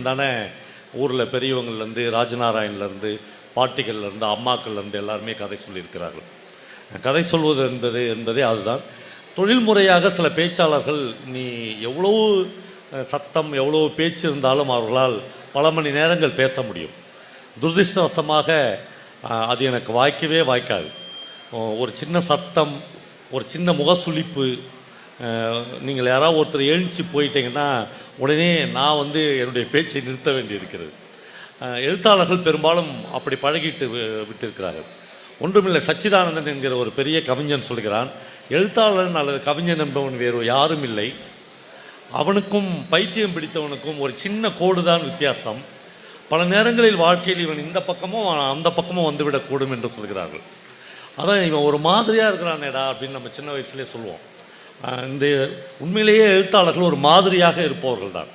தானே ஊரில் பெரியவங்கள்லேருந்து ராஜநாராயண்லேருந்து பாட்டிகள்லேருந்து அம்மாக்கள்லேருந்து எல்லாருமே கதை சொல்லியிருக்கிறார்கள். கதை சொல்வது என்பதே அதுதான். தொழில்முறையாக சில பேச்சாளர்கள் நீ எவ்வளோ சத்தம் எவ்வளோ பேச்சு இருந்தாலும் அவர்களால் பல மணி நேரங்கள் பேச முடியும். துரதிருஷ்டவசமாக அது எனக்கு வாய்க்காது. ஒரு சின்ன சத்தம், ஒரு சின்ன முகசுளிப்பு, நீங்கள் யாராவது ஒருத்தர் எழுந்துச்சு போயிட்டீங்கன்னா உடனே நான் என்னுடைய பேச்சை நிறுத்த வேண்டியிருக்கிறது. எழுத்தாளர்கள் பெரும்பாலும் அப்படி பழகிட்டு விட்டிருக்கிறார்கள். ஒன்றுமில்லை, சச்சிதானந்தன் என்கிற ஒரு பெரிய கவிஞன் சொல்கிறான், எழுத்தாளன் அல்லது கவிஞன் என்பவன் வேறு யாரும் இல்லை, அவனுக்கும் பைத்தியம் பிடித்தவனுக்கும் ஒரு சின்ன கோடு தான் வித்தியாசம். பல நேரங்களில் வாழ்க்கையில் இவன் இந்த பக்கமும் அந்த பக்கமும் வந்துவிடக்கூடும் என்று சொல்கிறார்கள். அதான் இவன் ஒரு மாதிரியாக இருக்கிறானேடா அப்படின்னு நம்ம சின்ன வயசுலேயே சொல்லுவோம். இந்த உண்மையிலேயே எழுத்தாளர்கள் ஒரு மாதிரியாக இருப்பவர்கள் தான்.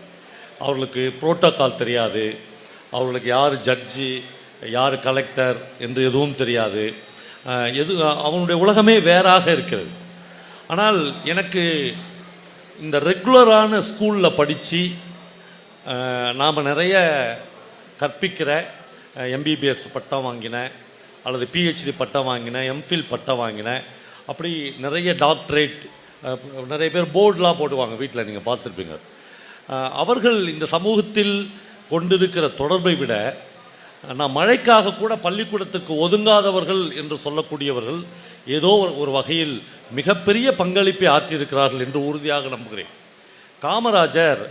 அவர்களுக்கு புரோட்டோக்கால் தெரியாது, அவர்களுக்கு யார் ஜட்ஜி யார் கலெக்டர் என்று எதுவும் தெரியாது. அவனுடைய உலகமே வேறாக இருக்கிறது. ஆனால் எனக்கு இந்த ரெகுலரான ஸ்கூலில் படித்து நாம் நிறைய கற்பிக்கிற எம்பிபிஎஸ் பட்டம் வாங்கினேன், அல்லது பிஹெச்டி பட்டம் வாங்கினேன், எம்ஃபில் பட்டம் வாங்கினேன், அப்படி நிறைய டாக்டரேட், நிறைய பேர் போர்டெலாம் போடுவாங்க வீட்டில், நீங்கள் பார்த்துருப்பீங்க. அவர்கள் இந்த சமூகத்தில் கொண்டிருக்கிற தொடர்பை விட நான் மழைக்காக கூட பள்ளிக்கூடத்துக்கு ஒதுங்காதவர்கள் என்று சொல்லக்கூடியவர்கள் ஏதோ ஒரு வகையில் மிகப்பெரிய பங்களிப்பை ஆற்றியிருக்கிறார்கள் என்று உறுதியாக நம்புகிறேன். காமராஜர்